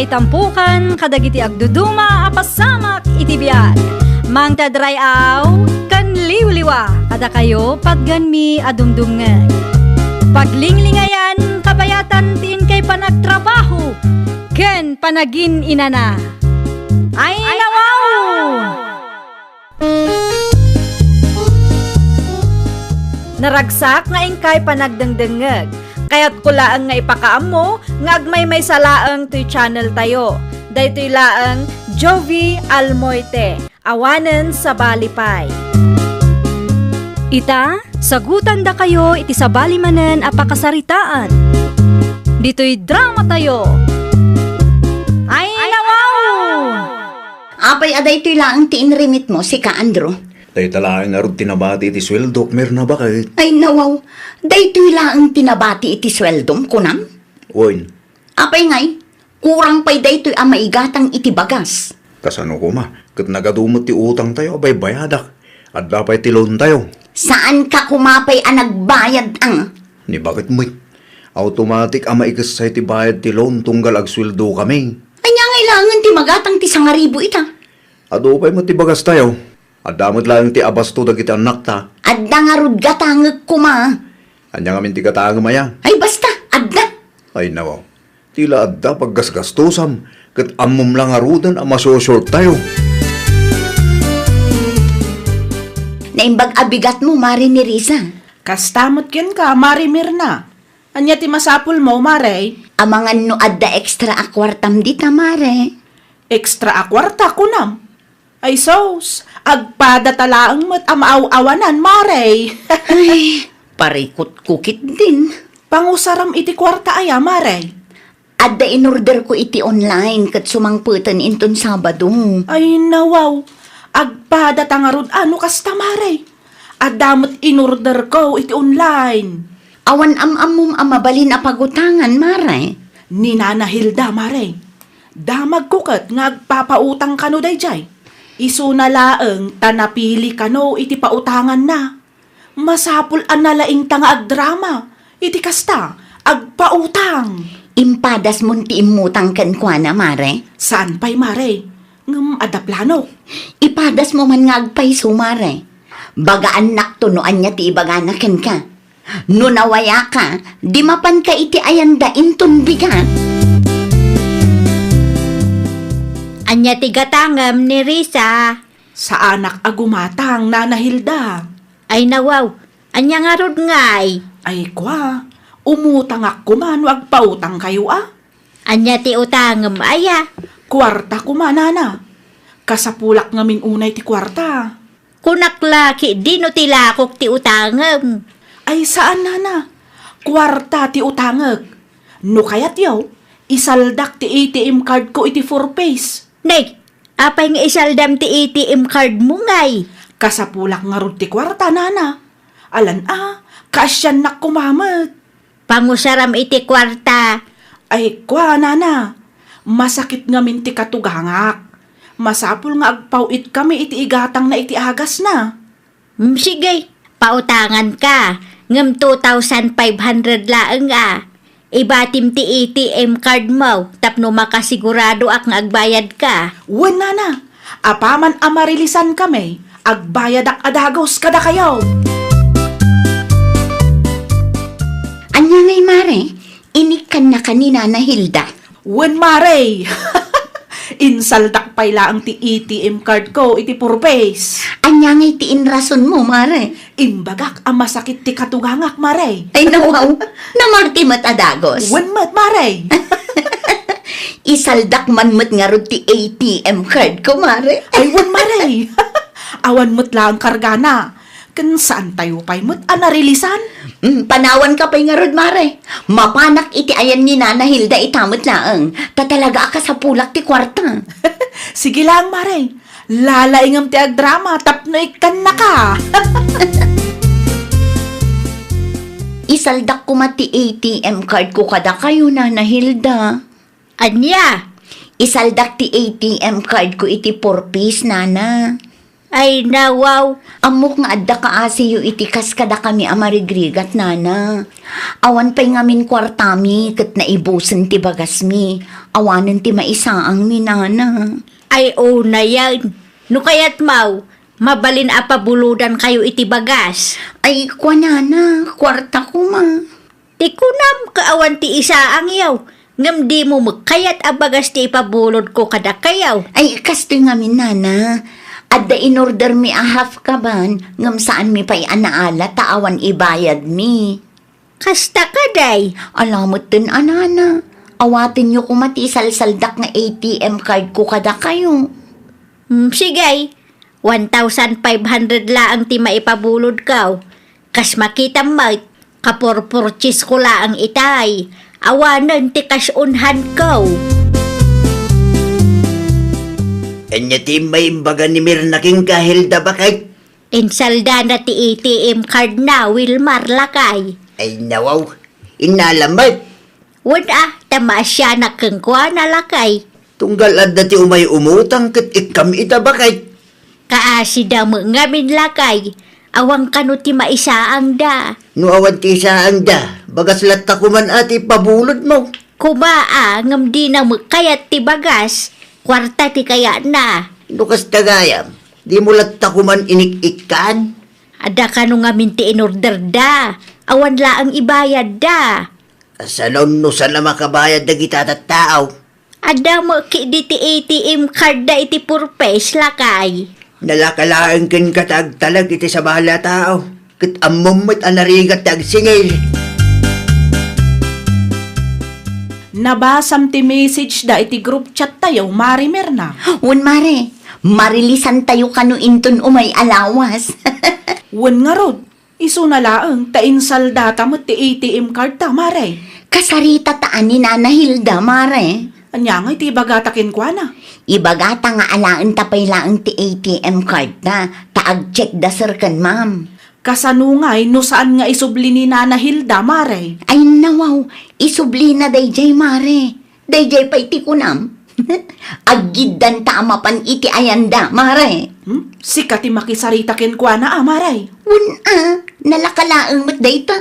ngay tampukan kadagiti agduduma apasamak iti biag. Mangtadrayaw kan liwliwa kada kayo pagganmi adumdumngeg. Paglinglingayan kabayatan tiin kay panagtrabaho ken panagin inana. Ay nawaw! Naragsak nga ingkay panagdengdengeg. Kaya't kulaang nga ipakaam mo, nga agmay may salaang to'y channel tayo. Daytoy laang Jovi Almoite, awanen sa balipay. Ita, sagutan da kayo iti sa balimanen apakasaritaan. Dito'y drama tayo. Ay nawaw! Apay aday to'y laang tiinrimit mo si Ka Andrew. Day talaang nga rin tinabati iti sweldo, merna ba kahit? Ay nawaw, daytoy laang tinabati iti sweldom kunam. Oyn, Apay ngay, kurang pay daytoy ang maigatang iti bagas. kasano ko ma, kat nagadumot ti utang tayo, abay bayadak. At dapat ti loan tayo. Saan ka kumapay ang nagbayad ang? Ni bakit mo'y? Automatic ang maigas sa ti bayad ti loan tunggal ag sweldo kami. Anya ngailangan ti magatang ti 1,000 ita. Ado pa'y mo ti bagas tayo. At damot lang ti abasto dagiti anak ta. Adda nga rud gatangag kuma. Anya ngamin ti katanga maya. Ay basta, adda. Ay nawaw, tila adda paggasgastusam. Kat amom lang arudan ang masoshort tayo. Naimbag abigat mo, Mari ni Risa. Kastamot yun ka, Mari Mirna. Anya ti masapul mo, Mare? Amangan no adda extra akwartam dita, Mare. Extra akwarta kunam. Ay sos, agpada talaang mat amaaw-awanan, Mare. Ay, parikot-kukit din. Pangusaram iti kwarta aya, Mare. Adda in-order ko iti online kat sumangputan inton Sabado. Ay nawaw, agpada tangarod ano kasta, Mare. Adamot in-order ko iti online. Awan am-amum amabalin a pagutangan, Mare. Ni Nana Hilda, Mare. Damag kukat nga agpapautang kano dayjay. Isu na laeng tanapili kano iti pautangan na. Masapul an nalaing tanga agdrama. Iti kasta, agpautang. Impadas mon ti imutang ken kuana, Mare. Saan pa'y, Mare? Ngam adaplano. Ipadas mo man nga agpaiso, Mare. Bagaan naktunoan niya ti ibagana ken ka. No nawaya ka, di mapan ka iti ayanda inton bigat. Anya tigatangam ni Risa. Sa anak agumatang, Nana Hilda. Ay nawaw, anya nga rod ngay. Ay kwa, umutang ako man, wag pautang kayo Anya ti utangam aya. Kwarta ko man, Nana. Kasapulak ngamin unay ti kwarta. Kunaklaki di no tilakok ti utangam. Ay saan, Nana? Kwarta ti utangag. No kayat yaw, isaldak ti ATM card ko iti 4 pays. Nay, apay nga isaldam ti ATM card mo ngay. Kasapulak nga rod ti kwarta, Nana. Alan kasyan nak kumamat. Pangusaram iti kwarta. Ay kwa, Nana. Masakit ngamin ti katugangak. Masapul nga agpawit kami iti igatang na iti agas na. Sige, pautangan ka. Ngam 2,500 laeng Ibatim ti ATM card mo, tapno makasigurado ak nga agbayad ka. Wen, Nana. Apaman amarilisan kami. Agbayad ak adagos kada kayaw. Anya ngay, Mare, inikan na kanina na Hilda. Wen, Mare. Insaldak pay laang ti ATM card ko iti 4 pays. Anya ngay ti inrason mo, Mare. Imbagak ang masakit ti katugangak, Mare. Ay nawaw, namarti mat adagos. Wen mat, Mare. Isaldak man mat nga rod ti ATM card ko, Mare. Ay, wen, Mare. Awan mo't lang kargana. Kan saan tayo pa'y mo't anarilisan? Panawan ka pa'y nga rod, Mare. Mapanak iti ayan ni Nana Hilda itamot laang. Tatalaga ka sa pulak ti kwarta. Sige lang, Mare. Lalaingam ti agdrama, tapno ikan na ka. Isaldak ko mati ATM card ko kada kayo, Nana Hilda. Anya? Isaldak ti ATM card ko iti 4 piece, Nana. Ay nawaw, Amok nga adda ka asiyo itikas kada kami amarigrigat nana. Awan pa'y ngamin kwartami kat naibusan ti bagas mi. Awanan ti maisaang mi nana. ay una yan. No kaya't mau, mabalin apabuludan kayo iti bagas. Ay kwa nana, kwarta ko ma. Ti kunam kaawan ti isa ang yaw. Ngam di mo magkayat abagas ti ipabulod ko kada kayaw. Ay kasto ngamin nana. Adda in order mi a half kaban, ngam saan mi pa'y anaala taawan ibayad mi. Kasta ka day. Alamot din anana. Awatin nyo kumati salsaldak nga ATM card ko kada kayo. Sigay, 1,500 laang ti maipabulod kaw. Kas makita mo, kapurpurchis ko laang itay. Awanan ti kasunhan kaw. Kanya ti may imbaga ni Mirnaking kahil da bakay. Insalda na ti ATM card na, Wilmar lakay. Ay nawaw, inalamat. Wala, tama siya na kengkwa na lakay. Tunggal adda ti umay umutang kat ikam ita bakay. Kaasi da mo ngamin lakay. Awang kano ti maisaang da. No awan ti saan da, bagas latta kuman ati pabulod mo. Kumaa, ngam di na mo kayat ti bagas. Kwarta ti kaya na. Lukas tagayam, di mo latta kuman inik-ikan. Ada kano ngamin ti in-order da. Awan laang ibayad da. Asanon no sana makabayad da kita tao. Ada mo ki di ti ATM card da iti purpes lakay. Nalakalaan ken katagtalag iti sa bahala tao. Kat amumot anarigat tagsingil. Nabasam ti message da iti group chat tayo, Marimer na. Wan mare, marilisan tayo kano inton umay alawas. Wan nga rod, iso na laang tainsal data mo ti ATM card ta, Mare. Kasarita taan ni Nana Hilda, mare. Anya nga iti bagatakin kwa na. Ibagata nga alaan tapay laang ti ATM card na, taag-check da sir kan ma'am. Kasanungay no saan nga isubli ni Nana Hilda, Mare. Ay nawaw, isubli na dayjay mare. Dayjay pa iti kunam. Aggidan ta amapan iti ayanda, mare. Sika ti makisarita ken kwa na, Mare. Nalakalaang mat dayta.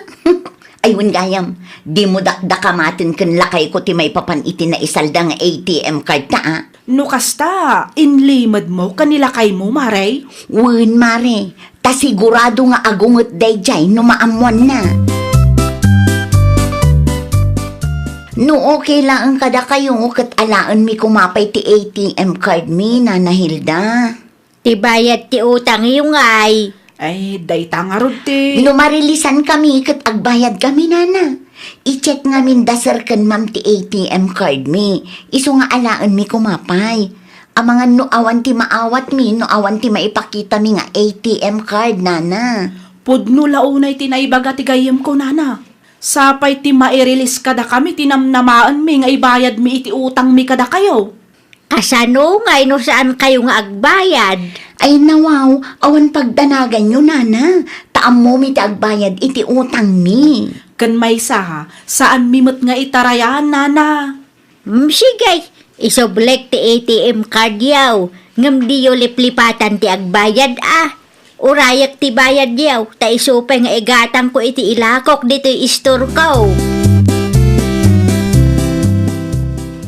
Ay gayam, di mo dakdakamatin ken lakay ko ti may papan iti na isalda nga ATM card ta No kasta, inlimad mo kanila kay mo, Mare. Wen mare, ta sigurado nga agungot dayjay no maamuan na. No okay lang ang kada kayo kat alaan mi kumapay ti ATM card mi, Nana Hilda. Ti bayad ti utang yung ay. Ay, dayta nga rod ti. No marilisan kami kat agbayad kami, Nana. I-check ngamin dasar kan ma'am ti ATM card mi. Iso nga alaan mi kumapay. Ang mga no awan ti maawat mi, no awan ti maipakita mi nga ATM card, Nana. Pudno launay tinaibaga ti gayem ko, Nana. Sapay ti mairilis kada kami, tinamnamaan mi nga ibayad mi iti utang mi kada kayo. Kasano nga no saan kayo nga agbayad. Ay nawaw, awan pagdanagan nyo, Nana. Taam mo mi ti agbayad iti utang mi. Kan may saha, saan mimot nga itarayan, Nana? Sige, isoblek ti ATM card yaw. Ngam di yo liplipatan ti agbayad Urayak ti bayad yaw, ta isupay nga igatang ko iti ilakok dito istor ko.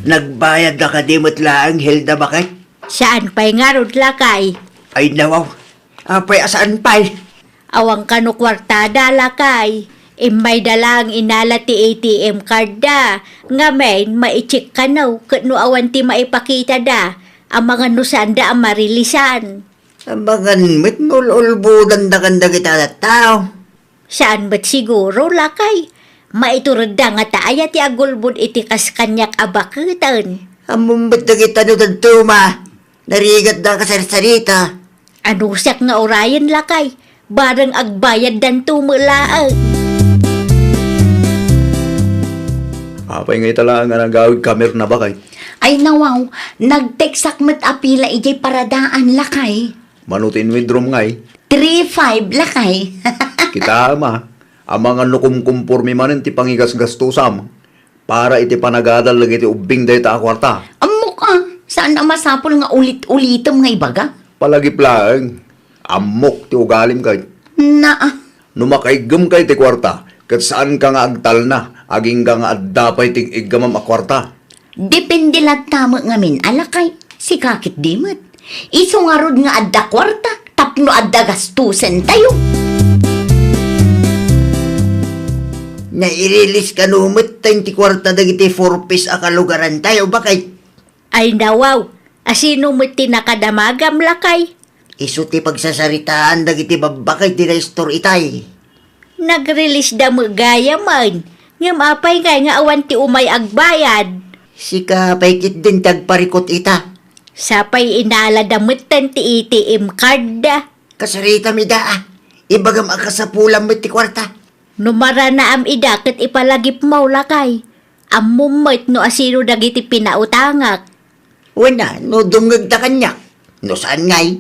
Nagbayad na kadimot laang Hilda bakay. Saan pa'y nga rod lakay? Ay nawaw, apay asaan pa'y. Awang kano kwartada lakay. Imay dalang inala ti ATM card da. Ngamen, maichik ka no, no awan ti maipakita da. Ang mga nusanda ang marilisan. Ang mga mit nululbudan da kanda kita na tao. Saan ba't siguro lakay? Maiturod da nga taaya ti agulbud iti kas kanyak abakutan. Amumbat na kita no tantuma. Narigat da kasarsarita. Anusak nga orayan lakay. Barang agbayad dan tumulaang. Apay nga itala nga nagawid kamer na bakay. Ay nawaw, nagteksak met apila ijay paradaan lakay. Manutin withdraw ngay. 3-5 lakay. Kita ama, ang mga nukumkumpurmi manin ti pangigas-gastusam para iti panagadal lagi ti ubing day ta kwarta. Amok saan na masapol nga ulit-ulitom nga ibaga? Palagi plaeng, Amok ti ugalim kay. Na, Numakaigam kay ti kwarta, kat saan ka nga agtal na, aging ka nga addapay ting igamam a kwarta. depende lang tamo ngamin alakay. Si kakit dimot. Iso nga rod nga adda kwarta, tapno adda gastusen tayo. Nairilis ka numit tayong ti kwarta dagiti 4-piece a kalugaran tayo. Bakit? Ay nawaw, asino mo tinakadamagam lakay? Isu ti pagsasaritaan dagiti babakay ti restore itay. Nag-release da mo gaya man. Ngam apay ngay nga awan ti umay agbayad. Sika paikit din tagparikot ita. Sapay inala damutan ti ATM card da. Kasarita mi daa. Ibagam akasapulang mo ti kwarta. Numara na am ida ket ipalagip mo lakay. Ammumot no asino dagiti pinautangak. Wala, no dumngag da kanyak. No saan ngay?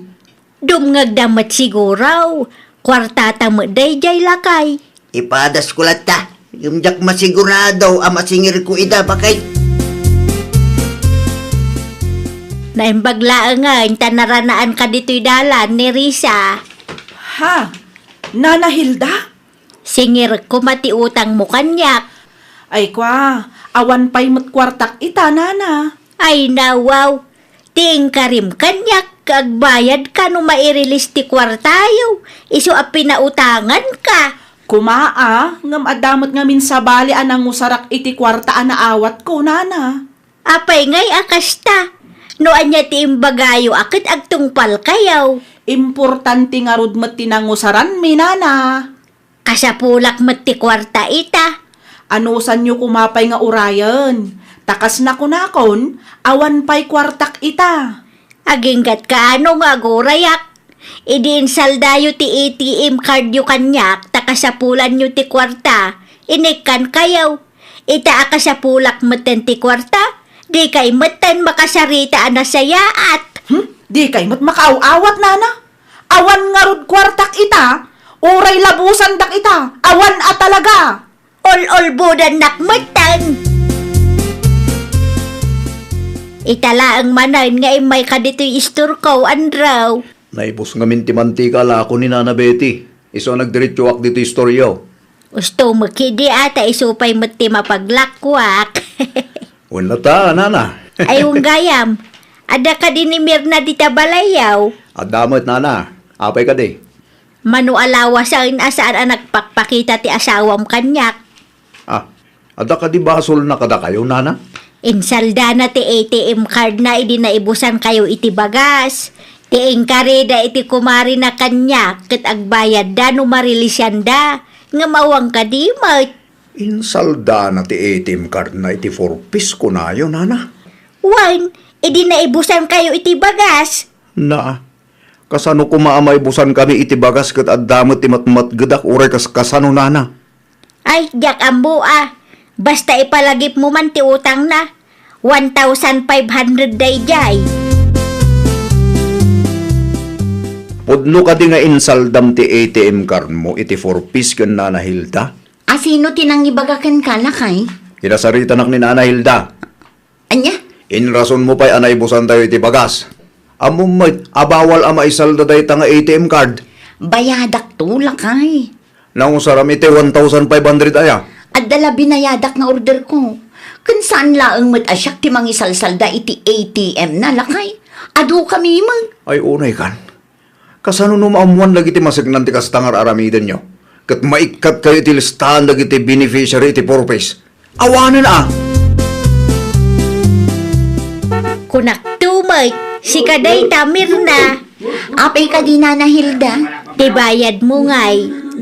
Dumngag damat siguraw. Kwartata mo dayjay lakay. Ipadas ko ta. Yung jak masigurado ang masingir ko ida. Bakit? Naimbaglaangan tanaranaan ka dito'y dalan ni Risa. Ha? Nana Hilda? Singir ko mati utang mo kanyak. Ay kwa, awan pa'y matkwartak ita, nana. Ay nawaw, ting karim kanyak, kagbayad ka no mairilis ti kwartayo. Iso a pinautangan ka. Kumaa, ngam adamot ngamin sa bali anang usarak iti kwarta na awat ko, nana. Apay ngay akasta. No anya ti imbagayo akit agtungpal kayaw. Importante nga rod mat tinangusaran mi, nana. Kasapulak mat ti kwarta ita. Anusan nyo kumapay nga urayan. Takas na kunakon, awan pa'y kwartak ita. Aginggat ka ano nga gurayak. Idin saldayo ti ATM card yu kanyak, takasapulan yu ti kwarta. Inikan kayaw. Ita akasapulak matan ti kwarta. Di kay matan makasarita na sayaat. Di kay mat makaaw-awat, nana. Awan nga rod kwartak ita. Uray labusan dak ita. Awan a talaga. Ol-ol budan nakmatan. Itala ang manan nga imay ka dito'y isturkaw, andraw. Naibos nga minti mantika lako ni Nana Betty. Iso nagdiretsuak dito istoryaw. Gusto mo kidi ata isupay mo ti mapaglakwak. Wala ta, Nana. Ay gayam. Ada ka din ni Mirna di tabalayaw. Adamot, Nana. Apay ka di. Manualawa saan asaan ang nagpakpakita ti asawam kanyak. Ada ka di basol na kada kayo, Nana? Insalda na ti ATM card na idi naibusan kayo iti bagas. Ti engkareda iti kumari na kanya ket agbayad da no marilisyan da. Nga mawang kadimot. Insalda na ti ATM card na iti 4-piece ko na yun, Nana. Wan, idi naibusan kayo iti bagas. Na, kasano kumaamay busan kami iti bagas kat addamot ti matmatgadak uray kasano, Nana. Ay, jak ambo ah. Basta ipalagip mo man ti utang na. 1,500 dayjay. Pudno ka di nga insaldam ti ATM card mo iti 4-piece kan Nana Hilda. Asino tinangibagakan ka lakay? Kinasarita nak ni Nana Hilda. Anya? Inrason mo pa'y anay busan tayo iti bagas. Amumay, abawal ama isalda dahi nga ATM card. Bayadak to lakay. Nang usaram iti 1,500 aya. At dala binayadak nga order ko. Kun saan laang mat asyak ti mangisalsalda iti ATM na lakay. Adu kami mang. Ay unay kan. Kasano numaamuan lagi ti masignan ti kastangar aramiden nyo. Kat maikat kayo iti listahan lagi ti beneficiary iti 4-piece. Awanan ah! Kunak tumay, si kaday tamir na. Apay ka di Nana Hilda. Tibayad mo ngay.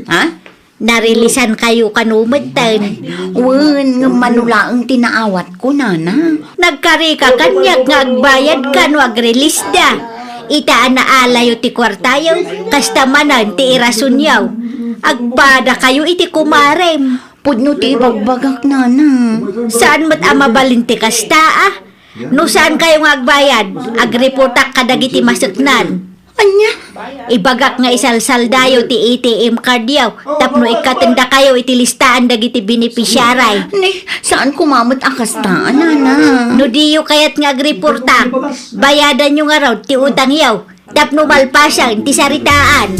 Ha? Narilisan kayo kanumatan. Wen, nga manulaang tinaawat ko, Nana. Nagkari ka kanyak nga agbayad ka no agrelease da. Itaan na alayo ti kwartayo, kasta manan ti irasunyaw. Agpada kayo iti kumarem. Pudno ti bagbagak, Nana. Saan mat amabalinti kasta ah? No saan kayo nga agbayad? Agreportak kadagiti masuknan. Anya? Ibagak nga isalsaldayo ti ATM card yaw. Tapno ikatenda kayo iti listaan dagiti beneficiaray. Ne, saan kumamot akastaan, Nana? No diyo kayat nga agreportak. Bayadan nyo nga raw ti utang yaw. Tapno malpasan, ti saritaan.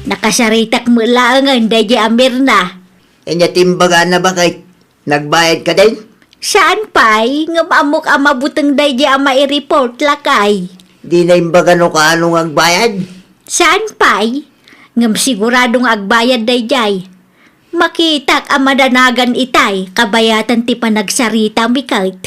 Nakasaritak mo lang dayjay Amirna. Enya timbaga na ba kay nagbayad ka din? Saan pa'y nga maamok ang mabutang dayjay ang mai-report lakay? Di na imbaga no kaano nga agbayad? Saan pa'y ngam siguradong agbayad dayjay? Makitak ang madanagan itay, kabayatan ti panagsarita mikait.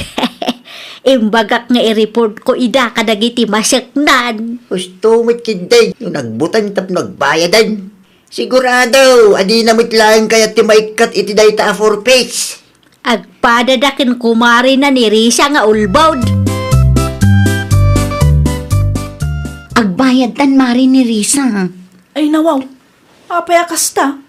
Imbagak nga i-report ko ida kadagiti masaknan. Gusto mo't kinday, yung nagbutang tap nagbayadan. Sigurado, adi namit lang kaya ti maikat iti dayta for page. Agpadadakin kumari na ni Risa nga ulbawd. Agbayad tan mari ni Risa. Ay nawaw, apay kasta.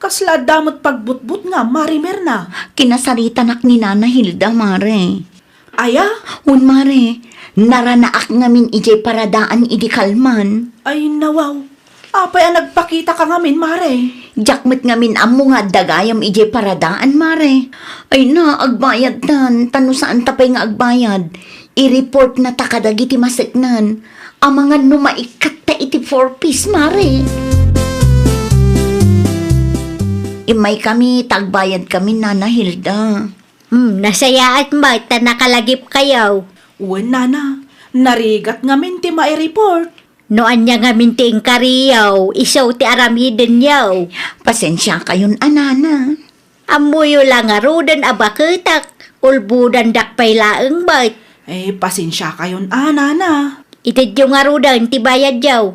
Kasla damot pagbutbut nga, Marimer na. Kinasaritanak ni Nana Hilda, mare. Aya, Un mare, naranaak ngamin ijay paradaan idi kalman. ay nawaw. Apay nagpakita ka ngamin, Mare. Jakmet ngamin amo nga dagayam ijay paradaan, mare. Ay na, agbayad tan. Tano saan tapay nga agbayad. I-report na takadagiti masiknan. Ang mga numaikat ta iti 4-piece, mare. Imay kami, tagbayad kami, Nana Hilda. Nasaya at ta nakalagip kayaw. Uwan, Nana. Narigat ngamin ti mai-report. Noan niya nga minting kariyaw, isaw ti aramiden yaw. Pasensya kayon, anana. Amuyo lang nga rudan abaketak, ulbudan dakpay laeng bat. Pasensya kayon, Nana. Itid yung nga rudan ti bayad yaw.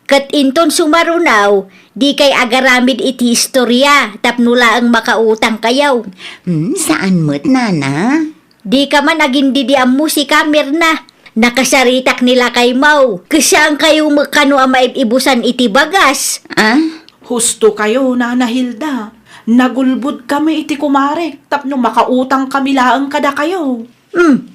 Kat inton sumarunaw, di kay agaramid iti istorya, tapnula ang makautang kayaw. Saan mo't, Nana? Di ka man agindi di ang musika, Mirna. Nakasaritak nila kay Mau. Kasaan kayo makano ang maibusan iti bagas? Ah? Husto kayo, Nana Hilda. Nagulbud kami iti kumare, tapno makautang kami laang kada kayo.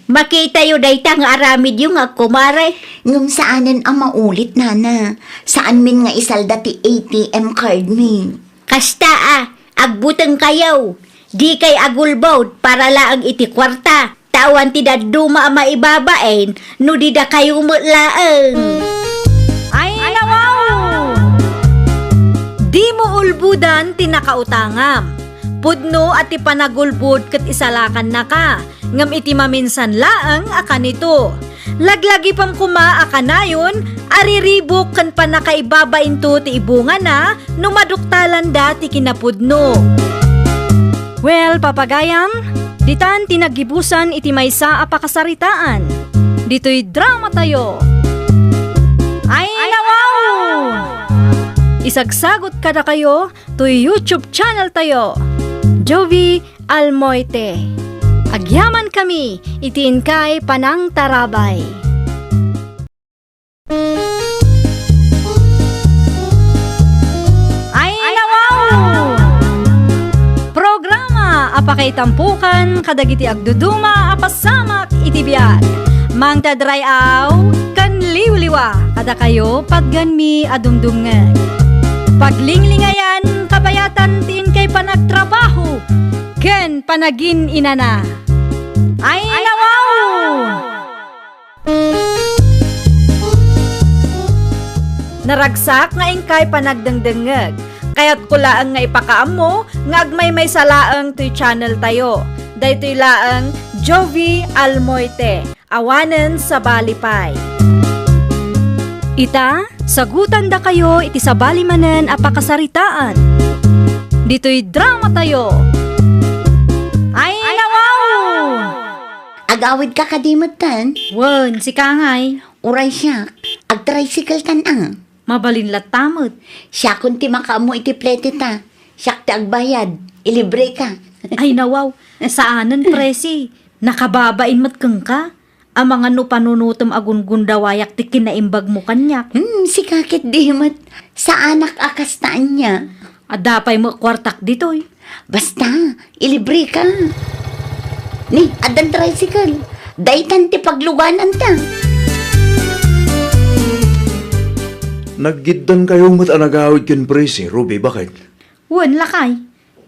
Makita yo dayta nga aramid yung kumare. Ngum saanan ang maulit, Nana? Saan min nga isalda ti ATM card mi? Kasta agbutang kayaw. Di kay agulbawd para laang iti kwarta. Tawan ti daduma ang maibabain, no di da kayo mutlaang. Ay, nawaw! Di mo ulbudan tinakautangam. Pudno at ipanagulbud kat isalakan na ka. Ngam iti maminsan laang aka nito. Laglagi pam kuma aka nayon, ariribok kan panakaibabain to ti ibunga na, numaduktalan da ti kinapudno. Well, papagayam, ditan tinagibusan iti maysa a pakasaritaan. Dito'y drama tayo. Ay, nawaw! Isagsagot kada kayo to YouTube channel tayo. Jovi Almoite. Agyaman kami, itiin kay Panang Tarabay. Ay, nawaw! Programa apakay tampukan kadagiti agduduma apasamak iti biag. Mang tadrayaw kan liwliwa kada kayo pagganmi adumdumngan. Paglinglingayan kabayatan tiin kay panagtrabaho ken panagin inana. Ay, nawaw! Naragsak nga ingkay panagdengdengeg. Kaya't kulaang nga ipakaam mo, nga agmay may salaang to'y channel tayo. Daytoy laang Jovi Almoite, awanen sa balipay. Ita, sagutan da kayo iti sa balimanen apakasaritaan. Dito'y drama tayo. Ay, nawaw! Agawid ka kadimutan? Wen, si Kangay, Uray siya, ag-tricycle tan ang. mabalin latamot. Siya kung ti makaamo iti plete ta. Siya ti agbayad, ilibre ka. Ay, nawaw, saanan presi? Nakababain mat kang ka? Ang mga no panunutom agun gundawayak ti kinaimbag mo kanyak. Si kakit di mat, sa anak akastaan niya. Adapay mo kwartak ditoy. Basta, ilibre ka. Ni, adan tricycle. Daytan ti pagluganan ta. Naggiddan kayo mat anagawid ken presi, Ruby, bakit? Wen, lakay.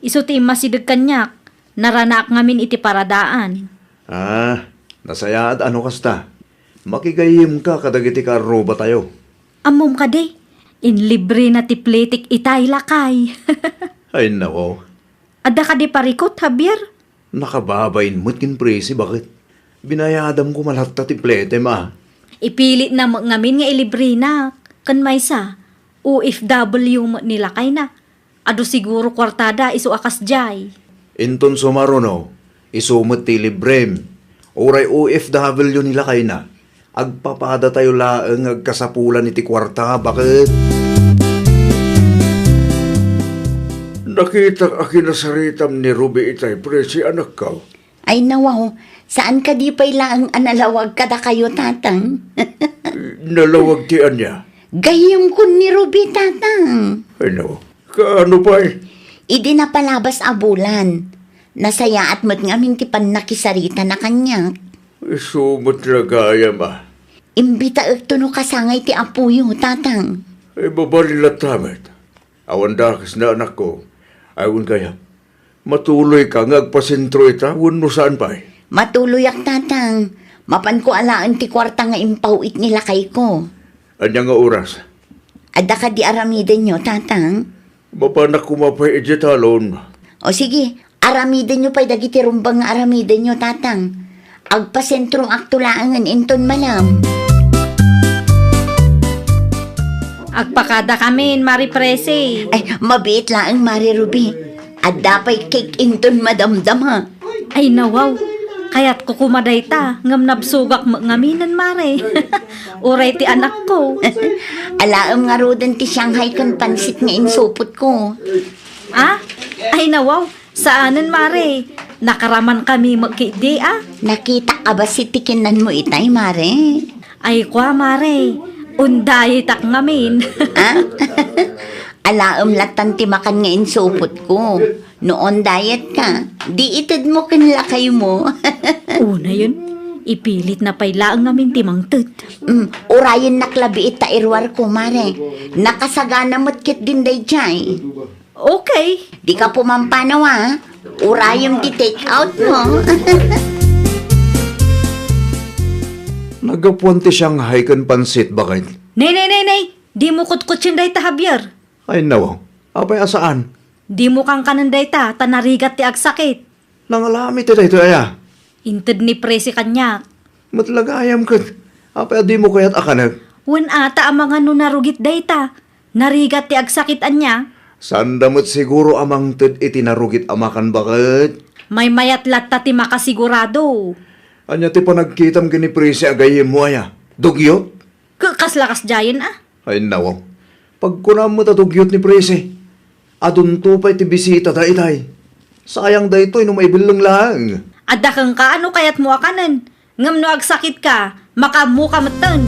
Iso ti masidag kanyak. Naranak ngamin iti paradaan. Nasaya at ano kasta. Makigayim ka kadagiti ka ba tayo? Amom ka day. In libre na tipletik itay lakay. Ay nako, Ada ka di parikot, Javier? nakababayin mo't kin presi bakit? Binayadam ko malat ta tiplete ma. Ipilit na mo ngamin nga ilibre na. Kan may sa, OFW mo nila kay na. Ado siguro kwartada iso akas jay. Inton sumaruno, isumot ti librem. Uray OFW nila kay na. Agpapada tayo laeng agkasapulan iti kwarta, bakit? Nakita akinasaritam ni Ruby itay presi anak ka. Ay nawaw, saan ka di pa'y ang analawag kada kayo, tatang? Nalawag ti anya. Gayong kun ni Ruby, tatang. Ay no, kaano pa eh? Idi na palabas abulan. Nasaya at mo't ngamin ti pan nakisarita na kanya. Isumot lagaya ma. Imbita ito no kasangay ti apuyo, tatang. Ay babalila tamet. Awan dakas na anak ko. Awan kaya. Matuloy ka ngagpasentro ita, wano saan pa eh? Matuloyak, tatang. Mapan ko alaan ti kwarta nga impawit nila kay ko. Anya nga oras? Ada ka di aramiden nyo, tatang. Mapanak kumapay ejetalon. O sige, aramiden nyo pa'y dagiti rumbang nga aramiden nyo, tatang. Agpasentrong aktulaangan inton malam. Agpakada kami, Mari Presi. Ay, mabiit lang, Mari Ruby. At dapay cake inton madamdam, ha? Ay nawaw, kaya't kukumaday ta, ngam nabsugak mo ngaminan, Mare. Uray ti anak ko. Alaam nga rodan ti Shanghai kan pansit nga insupot ko. Ah? Ay nawaw, saanan, Mare? Nakaraman kami magkidi, ah? Nakita ka ba si tikinan mo itay, Mare? Ay kwa, Mare. Unday tak ngamin. Ha? Alaam latan ti makan nga insupot ko. Noon diet ka, di itid mo kanlakay mo. Una yun, ipilit na pailaang ngamin timang tud. Urayan naklabi ita irwar ko, Mare. Nakasagana mo't kit din day jay. Okay. Di ka pumampanaw, ha? Urayang di take out mo. Nagapuan ti Shanghai kan pansit bakit? Nay. Di mo kutkutsin day ta, Javier. Ay nawaw, apay asaan? Di mo kang kanan day ta, tanarigat ti agsakit. Nangalami ti dayto aya. Inted ni Presi kanya. Matlagayam kat. Apay adi mo kaya't akanag. Wen ata ang mga nunarugit day ta. Narigat ti agsakit anya. Sandamot siguro amang tud itinarugit amakan bakit? May mayat latta ti makasigurado. Anya ti panagkitam gini presi agayim mo aya. Dugyot? Kaslakas jayan ah. Ay nawaw. Pagkunam mo tatugyot ni presi. Adun tupay ti bisita da itay. Sayang da ito ino maibilong lang. Adda kang kaano kayat mo akanan. Ngam no agsakit ka, makamu ka matan.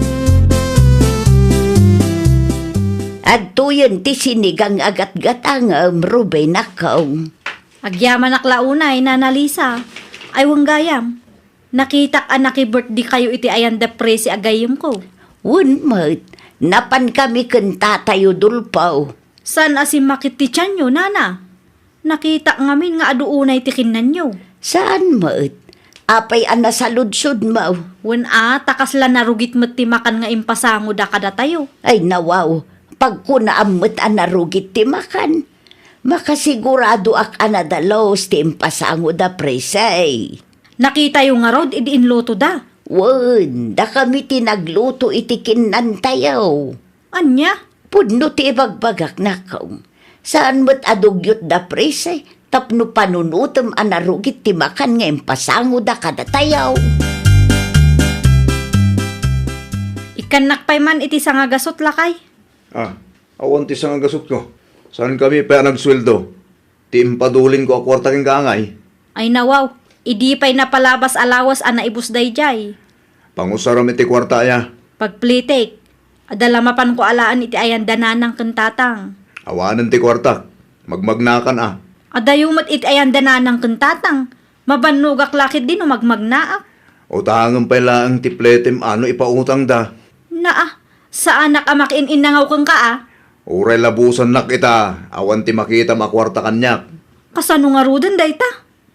At tuyon ti sinigang agat-gatang Ruby nakaw. Agyaman aklaunay, Nanalisa. Ay gayam. Nakita ka naki-birthday kayo iti ayan da Presi agayom ko. Wunmat, napan kami kan tatayo dulpaw. San asim makiti tiyan nyo, Nana? Nakita ngamin nga aduunay tikinan nyo. Saan mat? Apay ana sa ludsod mo. Wen takas la narugit mo't timakan nga impasango da kada tayo. Ay nawaw, pag kunaamot anarugit ti makan. Makasigurado ak anadalos ti impasango da presay. Nakita yung nga rod, idiin loto da. Wen, da kami tinagluto itikinan tayo. Anya? Pudno ti ibagbagak nakaw. Saan mo't adugyot da presay? Tapno panunutom anarugit ti makan nga impasango da kada tayaw. Ikanak pa'y man iti nga gasot lakay. Awan ti sang gasot ko. Saan kami pa nagsweldo? Ti impadulin ko akwarta king gangay. Ay nawaw, idi pa'y napalabas alawas ana ibus dayjay. Pangusaram iti kwarta aya. Pagplitik, adalamapan ko alaan iti ayan dananang kentatang. Awanan ti kwarta. Magmagnakan Adayumot iti ayan dananang kentatang. Mabanugak lakit din o magmagnaak. Utangan pa lang ti pletem ano ipautang da. Sa anak amakin inangaw kang ka Uray labusan na kita. Awan ti makita makwarta kanyak. Kasano nga rudan dayta?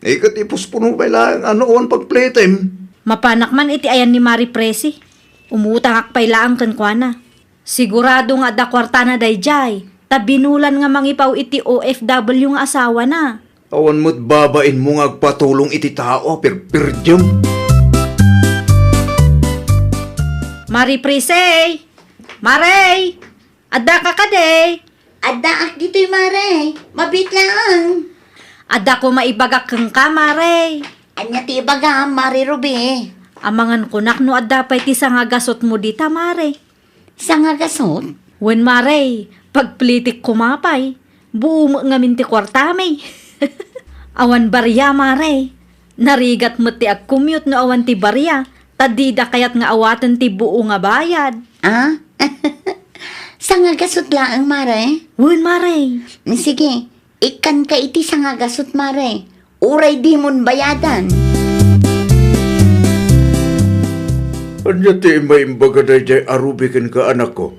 Ikat ipuspuno pa lang ano on pagpletem. Mapanak man iti ayan ni Mari Presi. Umutang akpay laang kan kwa na. Sigurado nga da kwarta na dayjay. Tabinulan nga mangipaw iti OFW nga asawa na. Awan mo't babain mo nga agpatulong iti tao, pirpirdyam. Mari Prisay! Maray! Adda ka kaday! Adda ak dito'y Mare. Mabit lang. Adda ko maibagak kang ka, Maray! Anya ti baga, Mare Ruby. Amangan kunak no adda pa iti nga gasot mo dita, Maray. Sa nga gasot? When Maray, pagplitik kumapay, buo mo nga minti kwarta may. Awan barya, Maray. Narigat mo ti ag-commute no awan ti barya. Tadida kayat nga awatan ti buo nga bayad. Ah? Sa nga gasot lang, Mare. When Maray, Sige, ikan ka iti sa nga gasot, Mare. Uray di mon bayadan. Anya ti maimbaga dayjay arubikin ka anak ko.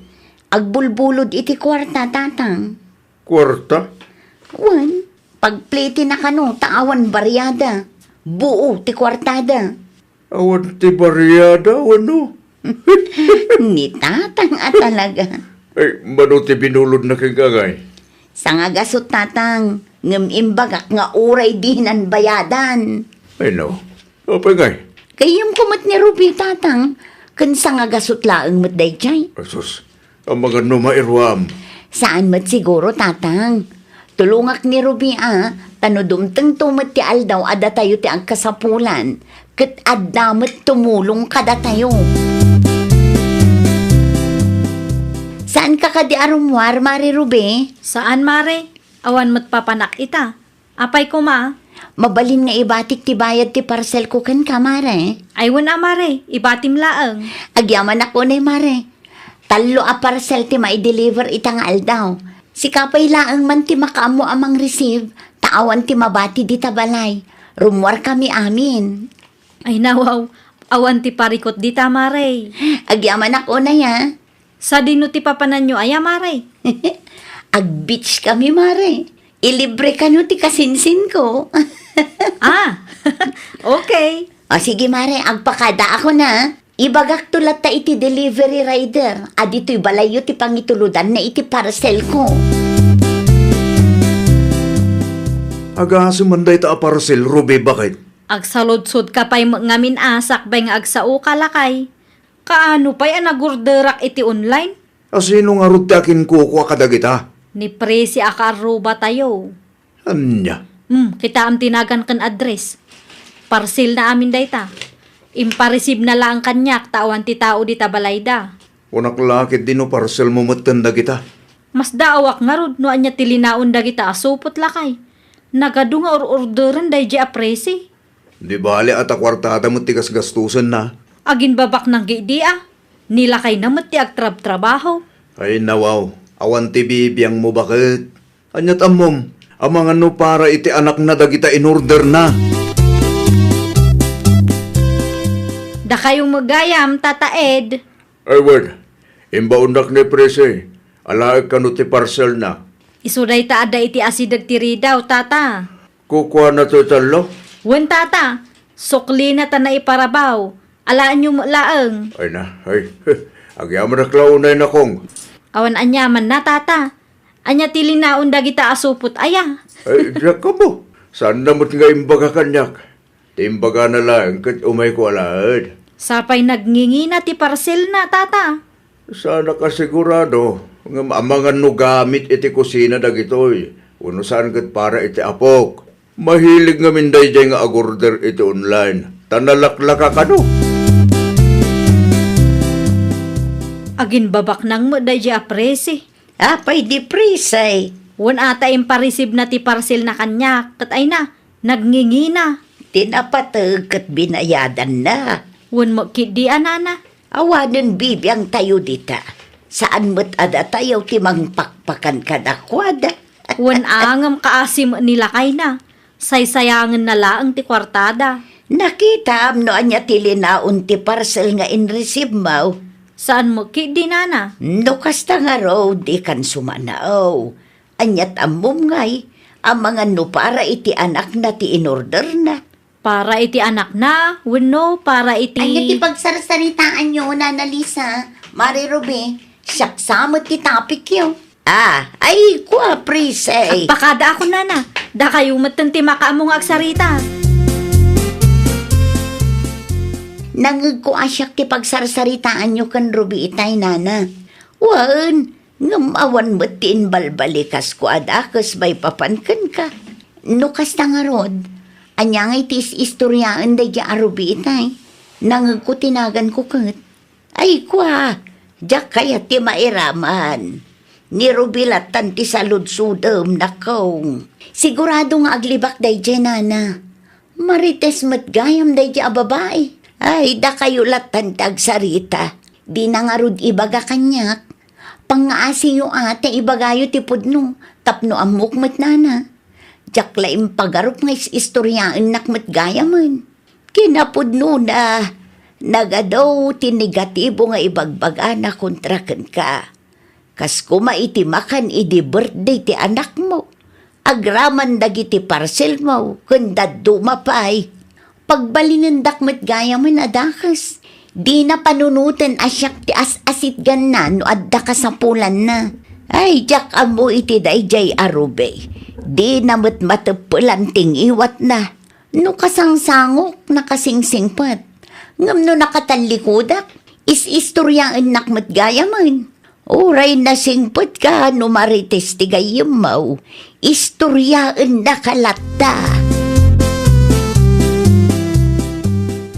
Agbulbulod iti kwarta, tatang. Kwarta? Wan, pagpliti na kano, taawan baryada. Buo ti kwartada. Awan ti bariyada, ano? Ni tatang at talaga. Ay, mano ti binulod na kagagay. Sa nga gasot, tatang. Ngem imbagak nga uray dinan bayadan. Ay, no. Apagay. Kayam kumot ni Ruby, tatang. Kan sa nga gasot laang mat dayjay. Asus, ang mga numairwam. Saan mat siguro, tatang? Tulungak ni Ruby, tanudumteng tumat ti aldaw ada tayo ti ang kasapulan. Kat adamat tumulong kada tayo. Saan ka kadi arumwar, Mari Ruby? saan, Maray? Awan mo't papanak ita. Apay ko ma. Mabalin nga ibatik ti bayad ti parcel ko kan ka, Mare. Ay wala, Maray. Ibatim laang. Agyaman ako na, Mare. Talo a parcel ti mai-deliver ita nga aldaw. Si kapay laang man ti makaamo amang receive, taawan ti mabati di tabalay. Rumwar kami amin. Ay nawaw. Awan ti parikot dita, Maray. Agyaman ako na ya. Sa dino ti papanan nyo, aya, Maray. Ag-beach kami, Mare. Ilibre ka no ti kasinsin ko. Ah, okay. O sige, Mare, agpakada ako na. Ibagak tulat ta iti delivery rider. Adito'y balayo ti pangituludan na iti parcel ko. Aga sumanday ta parcel, Ruby, bakit? Agsaludsod ka pa'y ngamin asak bay nga agsao kalakay. Kaano pa'y anagurderak iti online? Asino nga rute akin kukuha kadagita? Ni presi akaruba tayo. Anya? Kita am tinagan kan address. Parcel na amin dayta. Impareceive na lang kanyak tawan ti tao di tabalayda. Unak lakit din no parcel mo matanda kita. Mas daawak nga rod no anya tilinaon da kita asupot lakay. Nagadu nga orderan day di apresi. Di bali at akwartada mo tigas gastusan na. Agin babak ng gidi Nilakay na mati agtrab-trabaho. Ay nawaw, awan ti bibiyang mo bakit? Anyat amom, amang ano para iti anak na dagita in order na. Da kayong magayam, Tata Ed. Ay word, imbaundak ni prese, alaag ka no ti parcel na. Isuday ta ada iti asidag tiri daw, Tata. Kukuha na to talo? Wen, Tata. Sukli na ta na iparabaw. Alaan nyo laang. Ay na, ay, agyaman na klaunay na kong. Awan anyaman na, Tata. Anya tilinaon dagita asupot aya. Ay, diyak ka mo. Saan namot nga imbaga kanyak? Timbaga na lang, kat umay ko alaad. Sapay nagngingi na ti parcel na, Tata. Sana ka sigurado, nga amangan no gamit iti kusina dagitoy. Uno saan kat para iti apok. Mahilig nga minday dyan nga agorder iti online. Tanalaklaka ka no. Agin babak nang mo day apresi. Apay di presay. Wan ata impareceive na ti parcel na kanyak. Kat ay na, nagngingi na. Tinapatag kat binayadan na. Wan mo kidi anana. Awanan bibiyang tayo dita. Saan mo't ada tayo timang pakpakan kadakwada. Wan angam kaasim nila kay na. Saysayangan na laang ti kwartada. Nakita am no anya tilinaon ti parcel nga in-receive mo. Saan mo kidi nana? No kasta nga raw di kan sumanao. Anyat amom ngay, ang mga no para iti anak na ti in-order na. Para iti anak na, wano, para iti... Anya ti pagsarsaritaan nyo, Nana Lisa. Mari Ruby, saksamot ti topic yun. Ay, kwa, Prise. Pakada ako, nana. Da kayo matanti makaamong agsarita. Nangag ko asyak ti pagsarsaritaan nyo kan Ruby itay, Nana. Wan, ngamawan mo ti inbalbalikas ko adakas bay papankan ka. Nukas na nga rod, anya nga itis istoryaan da dya Ruby itay. Nangag ko tinagan ko kat. Ay kwa, dyak kaya ti mairaman. Ni Ruby latan ti saludsudem nakaw. Sigurado nga aglibak day dya, Nana. Marites matgayam day dya babae. Ay, da kayo latan tagsarita. Di na nga rod ibaga kanyak. Pangaasi yung ate ibagayo ti pudno. Tapno amok mat nana. Diyak laim pagarup nga istoryaan nakmat gayaman. Kinapudno na. Nagadaw ti negatibo nga ibagbaga na kontrakan ka. Kas kumaitimakan idi birthday ti anak mo. Agraman dagiti parcel mo. Kundad dumapay. Pagbalingan dakmet gaya man adakas. Di na panunutan asyak ti as-asit ganan no adda kasapulan na. Ay, jak amo iti dayjay arube. Di na matmatepulan ting iwat na. No kasangsangok nakasingsingpat. Ngam no nakatalikodak, is-istoryaan nakmet gaya man. Uray na singput ka no marites ti gayam mo. Istoryaan nakalata.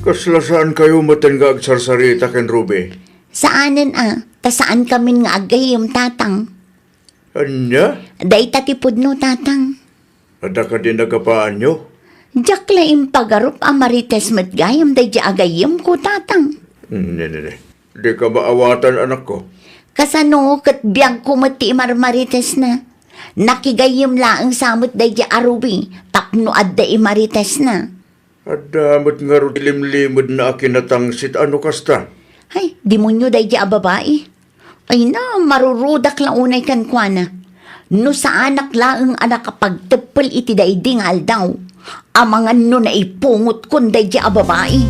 Kaslasaan kayo matengga agsarsarita ken Ruby? Saanan saan kami nga agayim tatang? Anya? Day tatipod no tatang. Ada ka din nagapaan nyo? Diyak laing pagarup amarites matgayam day di agayim ko tatang. Nene. Di ka maawatan anak ko? Kasano kat biyang kumati marmarites na. Nakigayim laang samot day di arubi. Tapno adda imarites na. Adamot nga ro limlimod na akinatangsit ano kasta? Ay, demonyo day di babae. Ay na, marurudak lang unay kan kwa na. No sa anak laang anak kapagtepel iti day dingal daw. Amangan no na ipungot kun day di babae.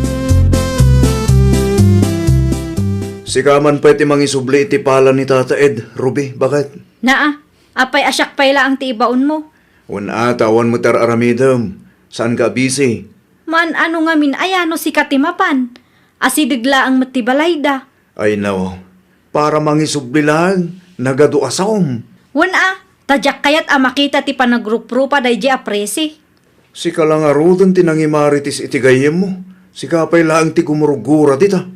Sikaman pa iti mangisubli iti pala ni Tata Ed, Ruby, bakit? Naa, apay asyak payla ang tiibaon mo. Wan tawan mo tar aramidam. Saan ka busy? Man ano nga min ayano si katimapan. Asidigla ang matibalayda. Ay no, para mangisubli lang, nagado asom. Wana, tadyak kayat makita ti panagruprupa day di apresi. Si kalangarudan tinangimaritis iti gayem mo. Si kapay lang ti kumurugura dita.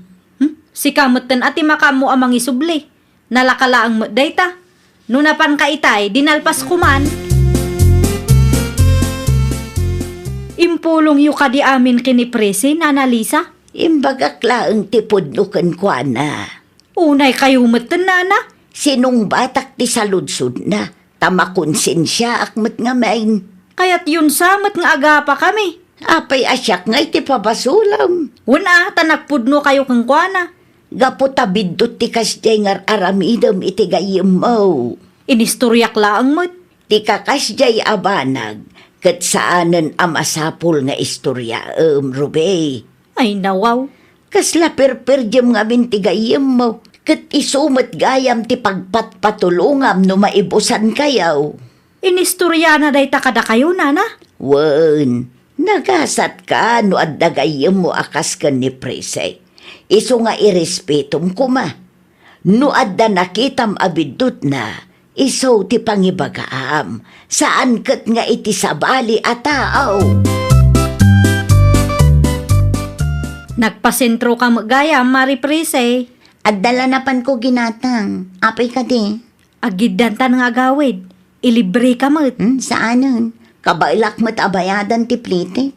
Si kamutan ati makamu amang isubli. Nalakalaang mo dayta. Nunapan ka itay, dinalpas kuman. Impulong yu ka di amin kinipresi, Nana Lisa? Imbagak laang tipod no kan kwa na. Unay kayo matan, Nana. Sinong batak ti saludsud na. Tamakonsensya akmat nga main. Kaya't yun samat nga agapa kami. Apay asyak nga iti pabasulam. Wana, tanagpudno kayo kang kuana. Gaputabidot ti kasjay ngar aramidam iti gayem mo. Inistoryak laang mo't. Ti kakasjay abanag. Kat saanan amasapol nga istorya, Ruby. Ay nawaw. Kasla perperjam nga binti gayem mo. Kat isumat gayam ti pagpatpatulungam no maibusan kayaw. Inistorya na day takada kayo, Nana. Wan, nagasat ka no adda gayem mo akas ka ni Prese. Iso nga irespetum kuma. No adda nakitam abidut na. Iso ti pangibagaam, saan kat nga iti sabali a tao. Nagpasentro ka magaya, Mari Prese. At dalanapan ko ginatang, apay ka di. Agidantan nga gawid. Ilibre ka mo't. Saanan? Kabailak mo't abayadan ti plite.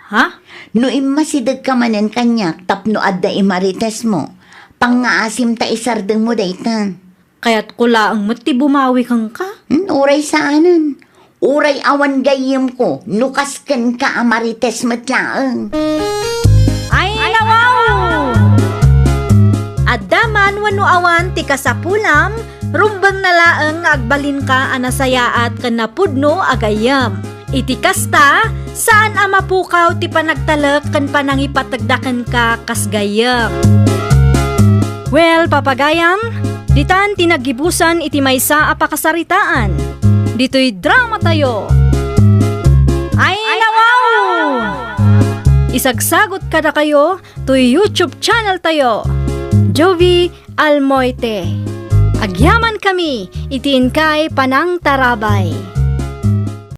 Ha? No imasidag ka manen kanyak, tapno adda imarites mo. Pangaasim ta isardeng mo daytan. Kaya't kula ang mati bumawi kang ka. Uray saanan? Uray awan gayem ko, nukasken ka amarites matlaang. Ay, nawaw! Addaman wano awan ti kasapulam, rumbang nalaang nga agbalin ka anasaya at kanapudno agayam. Iti kasta, Saan ama pukaw ti panagtalek kan panangipatagdakan ka kasgayam? Well, papagayam, ditan tinagibusan iti maysa a pakasaritaan. Dito'y drama tayo. Ay nawaw! Isagsagot kada kayo to YouTube channel tayo. Jovi Almoite. Agyaman kami, itiin kay Panang Tarabay.